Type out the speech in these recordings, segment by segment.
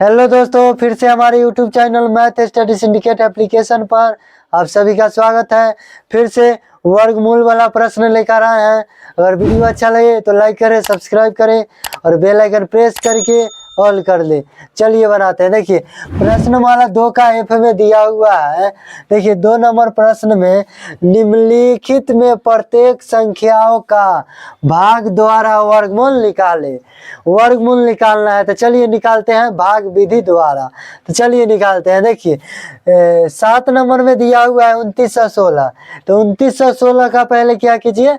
Hello दोस्तों, फिर से हमारे YouTube channel math study syndicate application पर आप सभी का स्वागत है। फिर से वर्गमूल वाला प्रश्न लेकर आए हैं। अगर वीडियो अच्छा लगे तो लाइक करें, सब्सक्राइब करें और बेल आइकन प्रेस करके ऑल कर ले। चलिए बनाते हैं। देखिए प्रश्नमाला 2 का एफ में दिया हुआ है। देखिए 2 नंबर प्रश्न में निम्नलिखित में प्रत्येक संख्याओं का भाग द्वारा वर्गमूल निकाले। वर्गमूल निकालना है तो चलिए निकालते हैं भाग विधि द्वारा। तो चलिए निकालते हैं। देखिए 7 नंबर में दिया हुआ है 2916। तो 2916 का पहले क्या कीजिए,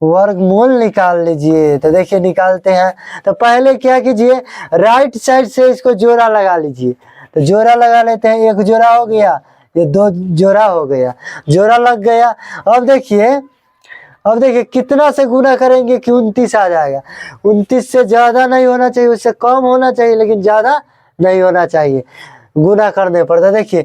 वर्गमूल निकाल लीजिए। तो देखिए निकालते हैं। तो पहले क्या कीजिए, राइट साइड से इसको जोड़ा लगा लीजिए। तो जोड़ा लगा लेते हैं। एक जोड़ा हो गया, ये 2 जोड़ा हो गया, जोड़ा लग गया। अब देखिए कितना से गुना करेंगे कि 29 आ जाएगा। 29 से ज्यादा नहीं होना चाहिए, उससे कम होना चाहिए, लेकिन ज्यादा नहीं होना चाहिए गुना करने पर। तो देखिए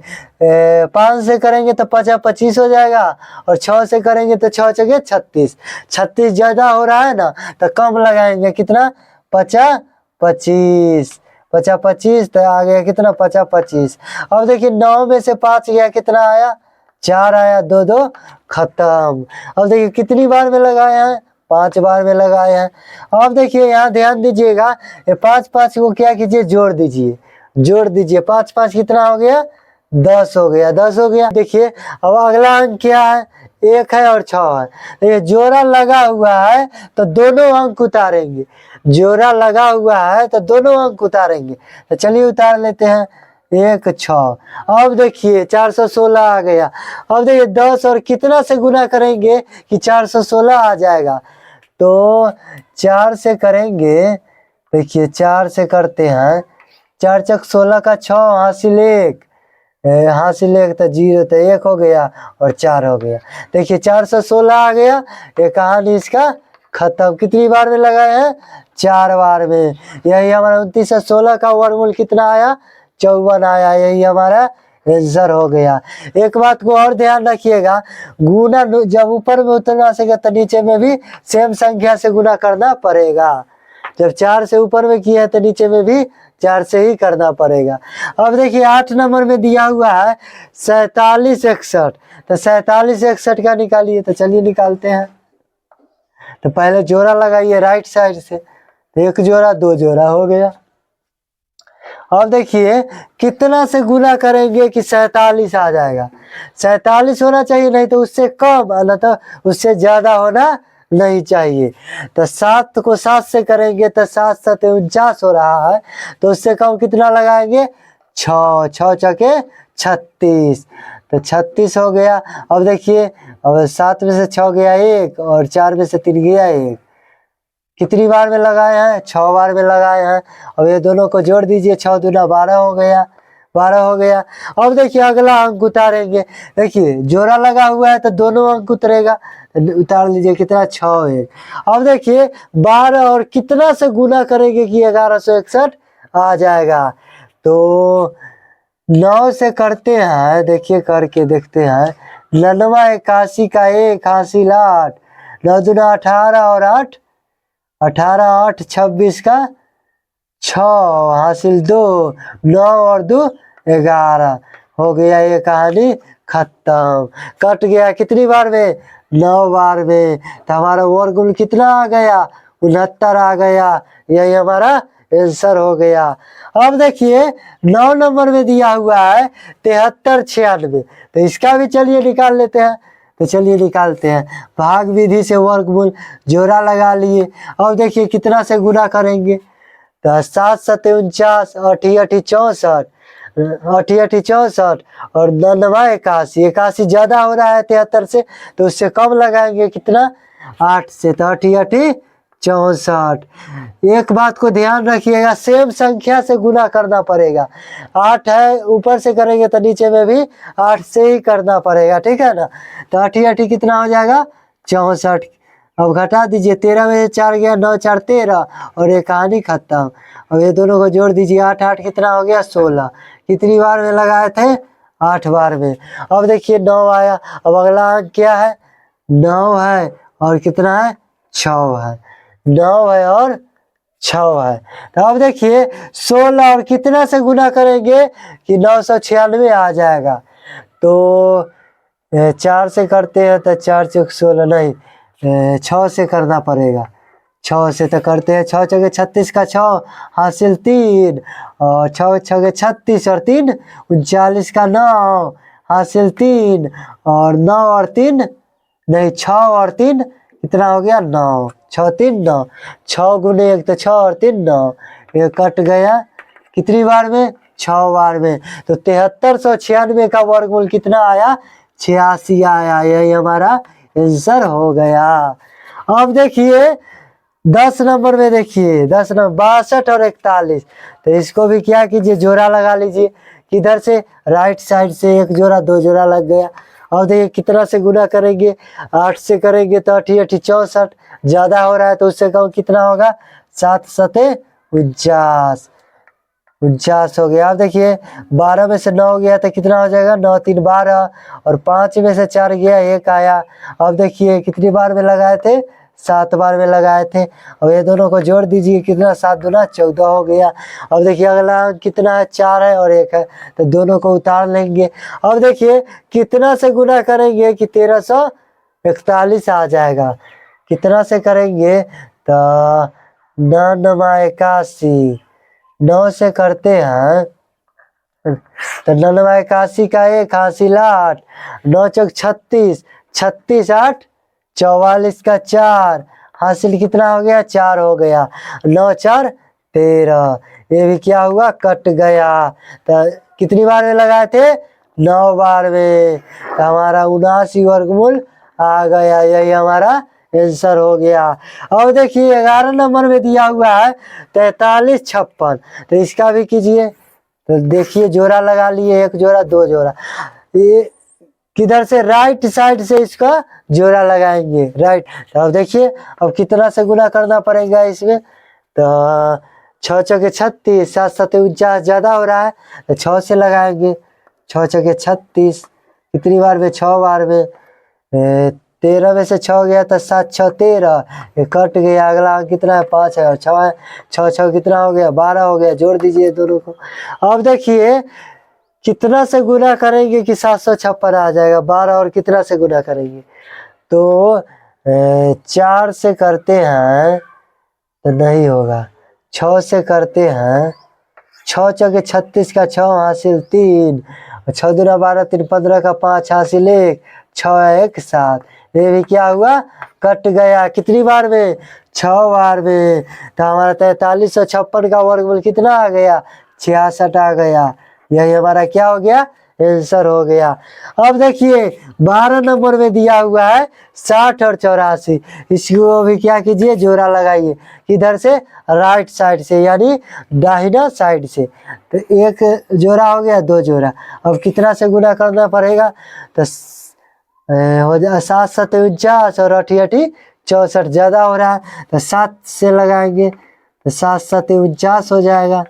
5 से करेंगे तो 50 25 हो जाएगा, और 6 से करेंगे तो 6 जगह 36। 36 ज्यादा हो रहा है ना, तो कम लगाएंगे। कितना, 50 25, 50 25, तो आ गया कितना, 50 25। अब देखिए 9 में से 5 गया, कितना आया, 4 आया, 2 2 खत्म। अब देखिए कितनी बार में लगाए हैं, 5 बार में लगाए हैं। अब देखिए यहाँ ध्यान दीजिएगा, ये 5 5 को क्या कीजिए, जोड़ दीजिए, जोड़ दीजिए। 5 5 कितना हो गया, 10 हो गया, 10 हो गया। देखिए अब अगला अंक क्या है, 1 है और 6 है। देखिए जोड़ा लगा हुआ है तो दोनों अंक उतारेंगे। जोड़ा लगा हुआ है तो दोनों अंक उतारेंगे। तो चलिए उतार लेते हैं। 1 6। अब देखिए 416 आ गया। अब देखिए 10 और कितना से गुना करेंगे कि 416 आ जाएगा। तो 4 से करेंगे। देखिए 4 से करते हैं, 4 चक 16 का 6, हासिल 1, हासिल 1 तो 0, तो 1 हो गया और 4 हो गया। देखिए 416 आ गया। ये कहानी इसका खत्म। कितनी बार में लगाए हैं, 4 बार में। यही हमारा 2916 का वर्गमूल कितना आया, 54 आया। यही हमारा आंसर हो गया। एक बात को और ध्यान रखिएगा, गुना जब ऊपर में उतना सके तो नीचे में भी सेम संख्या से गुना करना पड़ेगा। जब 4 से ऊपर में किया है तो नीचे में भी 4 से ही करना पड़ेगा। अब देखिए 8 नंबर में दिया हुआ है 47 61। तो 47 61 का निकालिए। तो चलिए निकालते हैं। तो पहले जोड़ा लगाइए राइट साइड से। तो 1 जोड़ा 2 जोड़ा हो गया। अब देखिए कितना से गुना करेंगे कि 47 आ जाएगा। 47 होना चाहिए, नहीं तो उससे कम, ना तो उससे ज्यादा होना नहीं चाहिए। तो 7 को 7 से करेंगे तो 7 7 49 हो रहा है। तो उससे कम कितना लगाएंगे, 6 6 चके 36। तो 36 हो गया। अब देखिए, अब 7 में से 6 गया 1 और 4 में से 3 गया 1। कितनी बार में लगाए हैं, 6 बार में लगाए हैं। अब ये दोनों को जोड़ दीजिए, 6 दूना 12 हो गया, 12 हो गया। अब देखिए अगला अंक उतारेंगे। देखिए जोड़ा लगा हुआ है तो दोनों अंक उतरेगा। उतार लीजिए, कितना, 6 1। अब देखिए 12 और कितना से गुना करेंगे कि 1161 आ जाएगा। तो 9 से करते हैं। देखिए करके देखते हैं। 99 81 का 1, हासिल 8, 9 दूना 18 और 8 18 8 26 का 6, हासिल 2, 9 और 2 11 हो गया। ये कहानी खत्म। कट गया कितनी बार में, 9 बार में। तो हमारा वर्गमूल कितना आ गया, 69 आ गया। यही हमारा आंसर हो गया। अब देखिए 9 नंबर में दिया हुआ है 73 96। तो इसका भी चलिए निकाल लेते हैं। तो चलिए निकालते हैं। भाग विधि से वर्गमूल, जोड़ा लगा लिए। अब देखिए कितना से गुना करेंगे। तो 7 7 49, 8 8 64, 8 8 64 और 99 81। 81 ज्यादा हो रहा है 73 से, तो उससे कम लगाएंगे। कितना, 8 से। तो 8 8 64। एक बात को ध्यान रखिएगा, सेम संख्या से गुना करना पड़ेगा। 8 है, ऊपर से करेंगे तो नीचे में भी 8 से ही करना पड़ेगा, ठीक है ना। तो 8 8 कितना हो जाएगा, 64। अब घटा दीजिए, 13 में से 4 गया, 9 4 13 और ये कहानी खत्म। अब ये दोनों को जोड़ दीजिए, 8 8 कितना हो गया, 16। कितनी बार में लगाए थे, 8 बार में। अब देखिए 9 आया। अब अगला अंक क्या है, 9 है और कितना है, 6 है। 9 है और 6 है। तो अब देखिए 16 और कितना से गुना करेंगे कि 996 आ जाएगा। तो 4 से करते हैं तो 4 चौक 16 नहीं, 6 से करना पड़ेगा। 6 से तो करते हैं, 6 चौके 36 का 6 हासिल 3 और 6 छके 36 और 3 39 का 9 हासिल 3 और 9 और 3 नहीं 6 और 3 कितना हो गया 9, 6 3 9, 6 गुने 1 तो 6 और 3 9, ये कट गया कितनी बार में 6 बार में। तो 7396 का वर्गमूल कितना आया 86 आया। यही हमारा आंसर हो गया। अब देखिए 10 नंबर में, देखिए 10 नंबर 62 और 41। तो इसको भी क्या कीजिए जोड़ा लगा लीजिए। किधर से राइट साइड से एक जोड़ा 2 जोड़ा लग गया। अब देखिए कितना से गुना करेंगे 8 से करेंगे तो 8 8 64, ज्यादा हो रहा है तो उससे कम कितना होगा 7 7 49, 49 हो गया। अब देखिए 12 में से 9 गया तो कितना हो जाएगा 9 3 12 और 5 में से 4 गया 1 आया। अब देखिए कितनी बार में लगाए थे 7 बार में लगाए थे। और ये दोनों को जोड़ दीजिए कितना 7 दूना 14 हो गया। अब देखिए अगला कितना है 4 है और 1 है तो दोनों को उतार लेंगे। अब देखिए कितना से गुना करेंगे कि 1341 आ जाएगा। कितना से करेंगे तो 9 9 81, 9 से करते हैं तो 9 9 81 का 1 हासिल 8, 9 चौक 36, 36 8 44 का 4 हासिल कितना हो गया 4 हो गया, 9 4 13। ये भी क्या हुआ कट गया। तो कितनी बार में लगाए थे 9 बार में। तो हमारा 79 वर्गमूल आ गया। यही हमारा आंसर हो गया। अब देखिए 11 नंबर में दिया हुआ है 43 56। तो इसका भी कीजिए। तो देखिए जोड़ा लगा लिए, एक जोड़ा 2 जोड़ा। ये किधर से राइट साइड से इसका जोड़ा लगाएंगे राइट। तो अब देखिए अब कितना से गुना करना पड़ेगा इसमें। तो 6 चौके 36, 7 7 49 ज्यादा हो रहा है तो 6 से लगाएंगे। 6 चौके 36 कितनी बार में 6 बार में। 13 में से 6 गया तो 7 6 13, ये कट गया। अगला अंक कितना है 5 है और 6 है। 6 6 कितना हो गया 12 हो गया। जोड़ दीजिए दोनों को। अब देखिए कितना से गुना करेंगे कि 756 आ जाएगा। 12 और कितना से गुना करेंगे तो 4 से करते हैं तो नहीं होगा। 6 से करते हैं, 6 चौके 36 का 6 हासिल 3, 6 दूना 12 3 15 का 5 हासिल 1, 6 1 7। ये भी क्या हुआ कट गया। कितनी बार में 6 बार में। तो हमारा 4356 का वर्गमूल कितना आ गया 66 आ गया। यही हमारा क्या हो गया आंसर हो गया। अब देखिए 12 नंबर में दिया हुआ है 60 और 84। इसको भी क्या कीजिए जोड़ा लगाइए। किधर से राइट साइड से यानी दाहिना साइड से। तो एक जोड़ा हो गया 2 जोड़ा। अब कितना से गुना करना पड़ेगा तो हो जाए 7 7 49 और 8 8 64 ज्यादा हो रहा है तो 7 से लगाएंगे तो 7 7 49 हो जाएगा।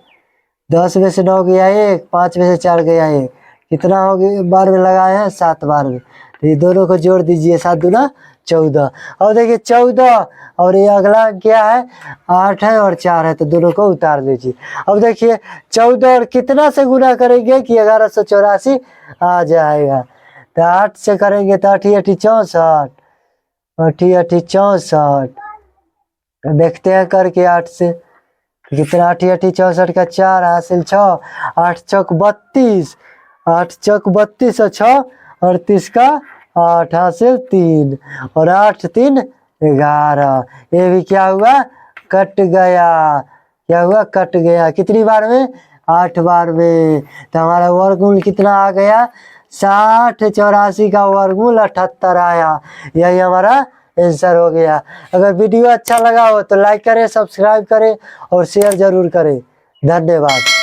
10 में से 9 गया 1, 5 में से 4 गया 1, कितना हो गया बार में लगाए हैं 7 बार में। तो ये दोनों को जोड़ दीजिए 7 दूना 14। और देखिए 14 और ये अगला क्या है 8 है और 4 है तो दोनों को उतार दीजिए। अब देखिए 14 और कितना से गुना करेंगे कि 1184 आ जाएगा। तो 8 से करेंगे तो 8 8 64, 8 8 64। देखते हैं करके 8 से कितना 8 8 64 का 4 हासिल 6, 8 चौक 32, 8 चौक 32 और 6 38 का 8 हासिल 3 और 8 3 11। ये भी क्या हुआ कट गया। क्या हुआ कट गया। कितनी बार में 8 बार में। तो हमारा वर्गमूल कितना आ गया 60 84 का वर्गमूल 78 आया। यही हमारा आंसर हो गया। अगर वीडियो अच्छा लगा हो तो लाइक करें, सब्सक्राइब करें और शेयर जरूर करें। धन्यवाद।